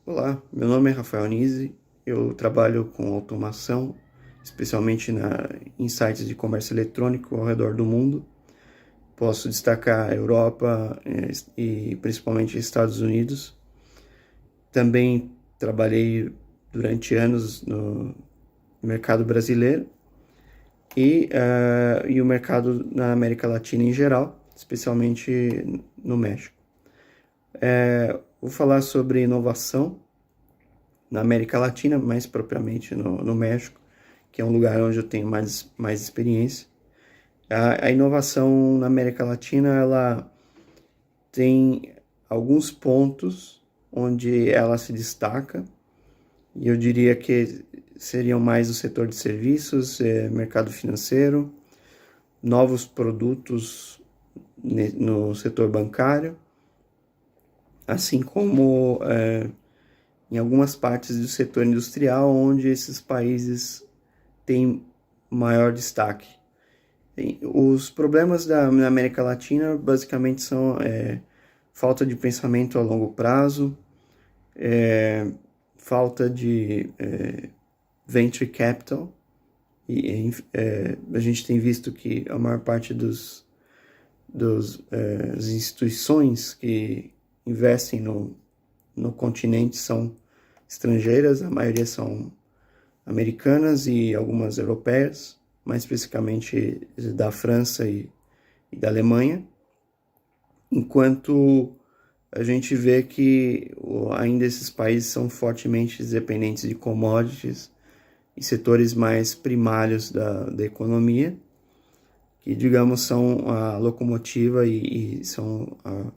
Olá, meu nome é Rafael Nise, eu trabalho com automação, especialmente em sites de comércio eletrônico ao redor do mundo. Posso destacar a Europa e principalmente Estados Unidos. Também trabalhei durante anos no mercado brasileiro e o mercado na América Latina em geral, especialmente no México. Vou falar sobre inovação na América Latina, mais propriamente no México, que é um lugar onde eu tenho mais experiência. A inovação na América Latina, ela tem alguns pontos onde ela se destaca, e eu diria que seriam mais o setor de serviços, mercado financeiro, novos produtos no setor bancário, assim como em algumas partes do setor industrial, onde esses países têm maior destaque. Os problemas na América Latina basicamente são falta de pensamento a longo prazo, falta de venture capital, e a gente tem visto que a maior parte das instituições que investem no continente são estrangeiras, a maioria são americanas e algumas europeias, mais especificamente da França e da Alemanha, enquanto a gente vê que ainda esses países são fortemente dependentes de commodities e setores mais primários da economia, que, digamos, são a locomotiva e são a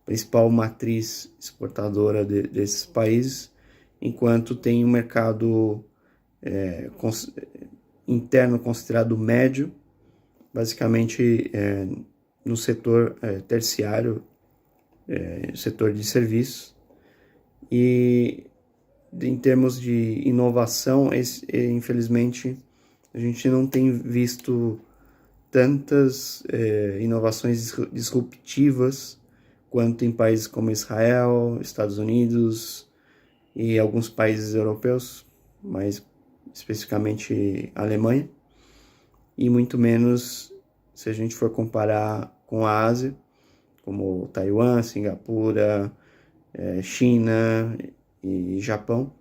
principal matriz exportadora desses países, enquanto tem um mercado interno considerado médio, basicamente no setor terciário, setor de serviços. E em termos de inovação, infelizmente, a gente não tem visto tantas inovações disruptivas quanto em países como Israel, Estados Unidos e alguns países europeus, mais especificamente a Alemanha, e muito menos se a gente for comparar com a Ásia, como Taiwan, Singapura, China e Japão.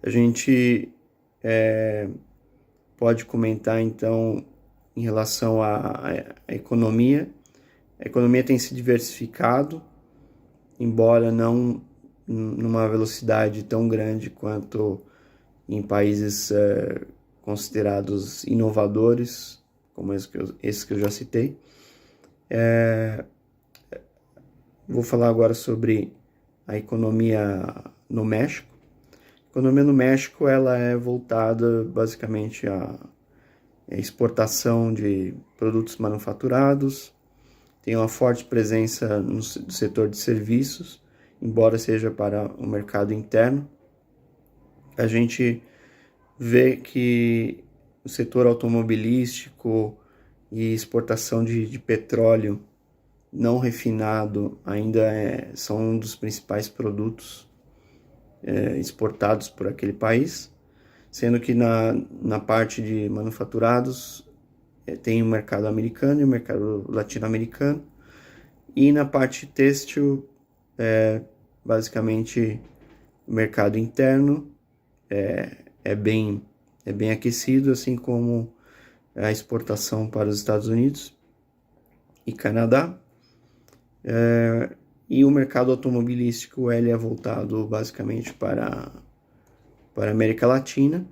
A gente pode comentar então em relação à economia. A economia tem se diversificado, embora não numa velocidade tão grande quanto em países considerados inovadores, como esse que eu já citei. Vou falar agora sobre a economia no México. A economia no México ela é voltada basicamente à exportação de produtos manufaturados, tem uma forte presença no setor de serviços, embora seja para o mercado interno. A gente vê que o setor automobilístico e exportação de petróleo não refinado ainda são um dos principais produtos exportados por aquele país, sendo que na parte de manufaturados tem o mercado americano e o mercado latino-americano, e na parte têxtil basicamente o mercado interno é bem aquecido, assim como a exportação para os Estados Unidos e Canadá. E o mercado automobilístico ele é voltado basicamente para a América Latina.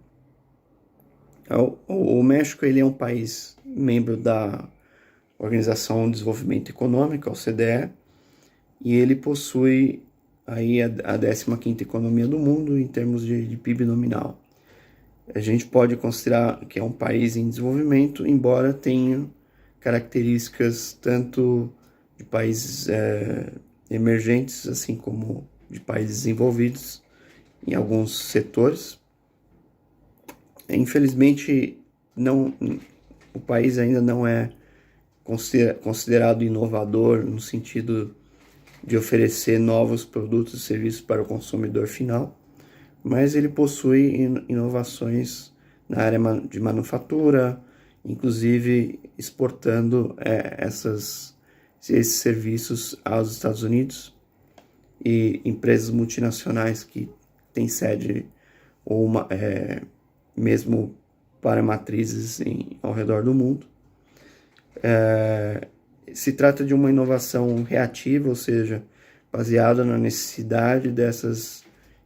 O México ele é um país membro da Organização de Desenvolvimento Econômico, a OCDE, e ele possui aí a 15ª economia do mundo em termos de PIB nominal. A gente pode considerar que é um país em desenvolvimento, embora tenha características tanto de países emergentes, assim como de países desenvolvidos em alguns setores. Infelizmente, o país ainda não é considerado inovador no sentido de oferecer novos produtos e serviços para o consumidor final, mas ele possui inovações na área de manufatura, inclusive exportando esses serviços aos Estados Unidos, e empresas multinacionais que têm sede ou mesmo para matrizes ao redor do mundo. Se trata de uma inovação reativa, ou seja, baseada na necessidade dessas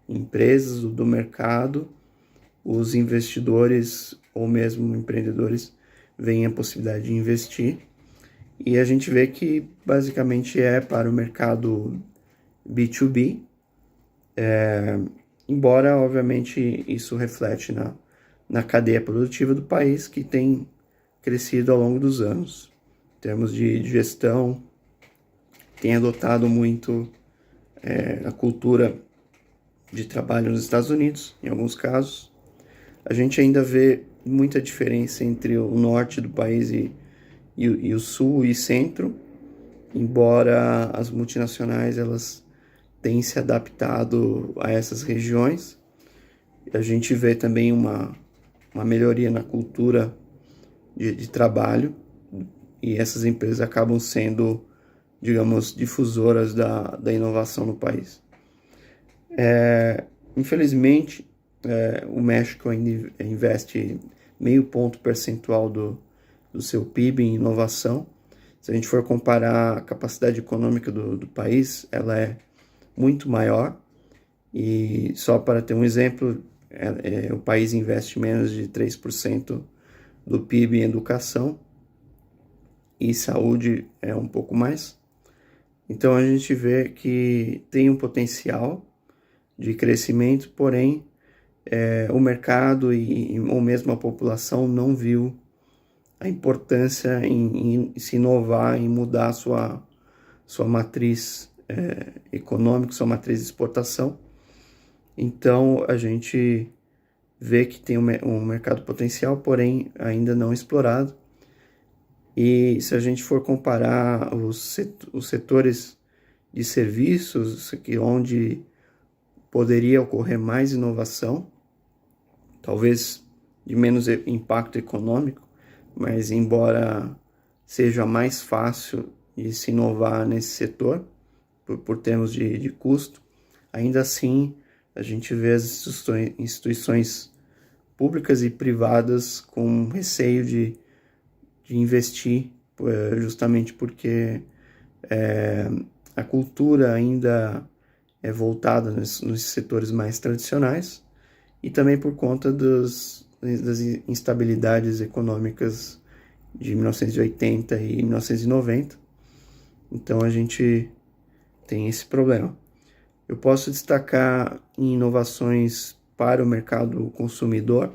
empresas, do mercado. Os investidores ou mesmo empreendedores veem a possibilidade de investir, e a gente vê que basicamente é para o mercado B2B, embora obviamente isso reflete na cadeia produtiva do país, que tem crescido ao longo dos anos. Em termos de gestão, tem adotado muito a cultura de trabalho nos Estados Unidos, em alguns casos. A gente ainda vê muita diferença entre o norte do país e o sul e centro, embora as multinacionais elas tenham se adaptado a essas regiões. A gente vê também uma melhoria na cultura de trabalho, e essas empresas acabam sendo, digamos, difusoras da inovação no país. Infelizmente, o México ainda investe 0,5 ponto percentual do seu PIB em inovação. Se a gente for comparar a capacidade econômica do país, ela é muito maior. E só para ter um exemplo, o país investe menos de 3% do PIB em educação, e saúde é um pouco mais. Então a gente vê que tem um potencial de crescimento, porém o mercado ou mesmo a população não viu a importância em se inovar, em mudar sua matriz econômica, sua matriz de exportação. Então a gente vê que tem um mercado potencial, porém ainda não explorado. E se a gente for comparar os setores de serviços, onde poderia ocorrer mais inovação, talvez de menos impacto econômico, mas embora seja mais fácil de se inovar nesse setor, por termos de custo, ainda assim a gente vê as instituições públicas e privadas com receio de investir, justamente porque a cultura ainda é voltada nos setores mais tradicionais, e também por conta das instabilidades econômicas de 1980 e 1990. Então a gente tem esse problema. Eu posso destacar em inovações para o mercado consumidor,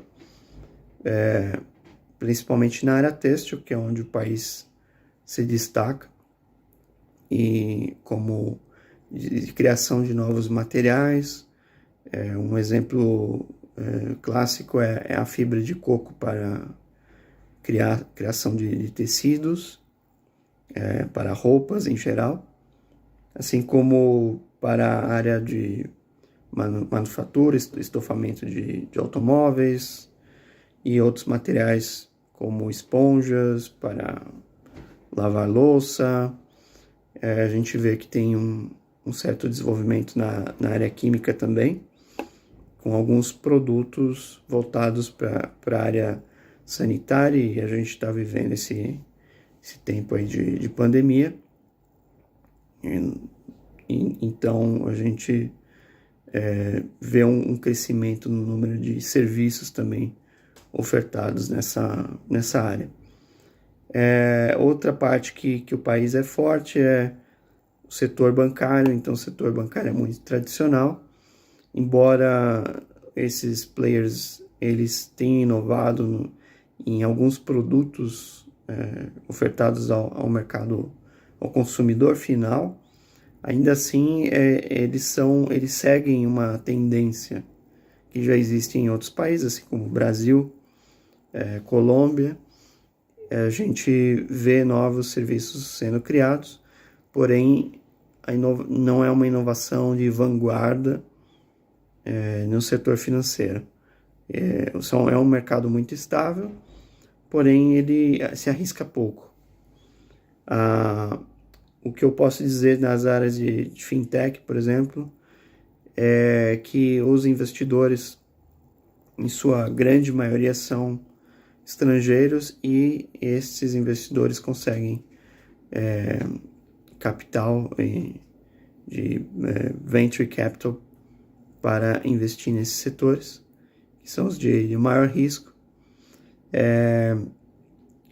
principalmente na área têxtil, que é onde o país se destaca, e como de criação de novos materiais. Um exemplo clássico é a fibra de coco para criação de tecidos, para roupas em geral, assim como para a área de manufatura, estofamento de automóveis e outros materiais como esponjas para lavar louça. A gente vê que tem um certo desenvolvimento na área química também, com alguns produtos voltados para a área sanitária, e a gente está vivendo esse tempo aí de pandemia. Então a gente vê um crescimento no número de serviços também ofertados nessa área. Outra parte que o país é forte é o setor bancário. Então o setor bancário é muito tradicional, embora esses players eles tenham inovado em alguns produtos ofertados ao mercado, ao consumidor final. Ainda assim eles seguem uma tendência que já existe em outros países, assim como Brasil, Colômbia. A gente vê novos serviços sendo criados, porém não é uma inovação de vanguarda no setor financeiro. É um mercado muito estável, porém ele se arrisca pouco. O que eu posso dizer nas áreas de fintech, por exemplo, é que os investidores, em sua grande maioria, são estrangeiros e esses investidores conseguem capital de venture capital para investir nesses setores, que são os de maior risco,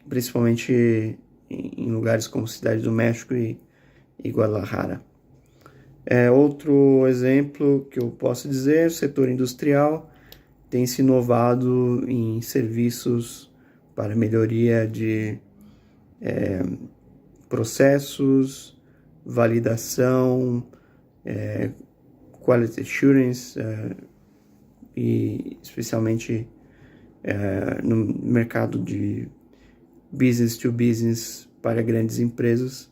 principalmente em lugares como Cidade do México e Guadalajara. Outro exemplo que eu posso dizer, o setor industrial tem se inovado em serviços para melhoria de processos, validação, quality assurance, e especialmente no mercado de business to business para grandes empresas,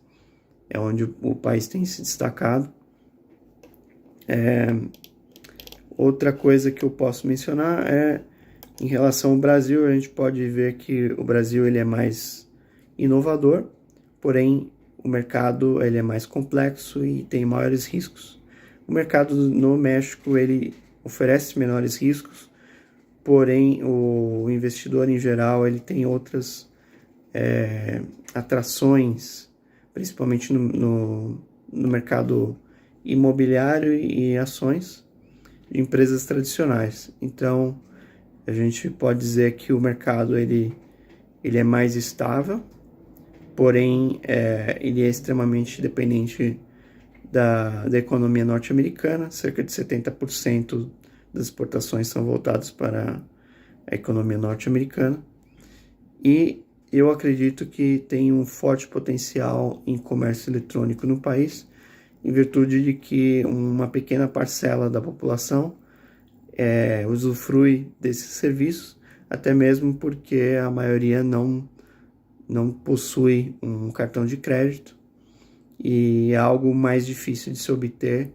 é onde o país tem se destacado. Outra coisa que eu posso mencionar é em relação ao Brasil. A gente pode ver que o Brasil ele é mais inovador, porém o mercado ele é mais complexo e tem maiores riscos. O mercado no México ele oferece menores riscos, porém o investidor em geral ele tem outras atrações, principalmente no mercado imobiliário e ações de empresas tradicionais. Então a gente pode dizer que o mercado ele é mais estável, porém ele é extremamente dependente da economia norte-americana. Cerca de 70% das exportações são voltadas para a economia norte-americana, e eu acredito que tem um forte potencial em comércio eletrônico no país, em virtude de que uma pequena parcela da população usufrui desses serviços, até mesmo porque a maioria não possui um cartão de crédito, e é algo mais difícil de se obter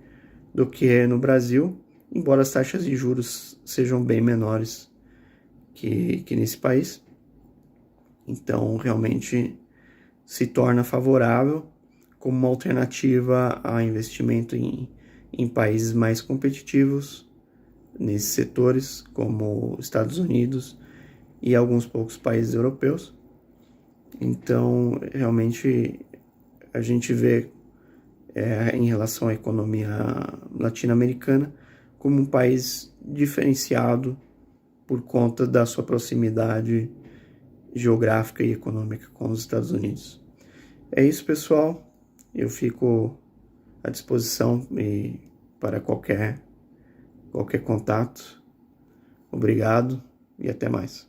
do que no Brasil, embora as taxas de juros sejam bem menores que nesse país. Então, realmente se torna favorável como uma alternativa a investimento em países mais competitivos nesses setores, como Estados Unidos e alguns poucos países europeus. Então, realmente, a gente vê em relação à economia latino-americana como um país diferenciado por conta da sua proximidade geográfica e econômica com os Estados Unidos. É isso, pessoal. Eu fico à disposição para qualquer contato. Obrigado e até mais.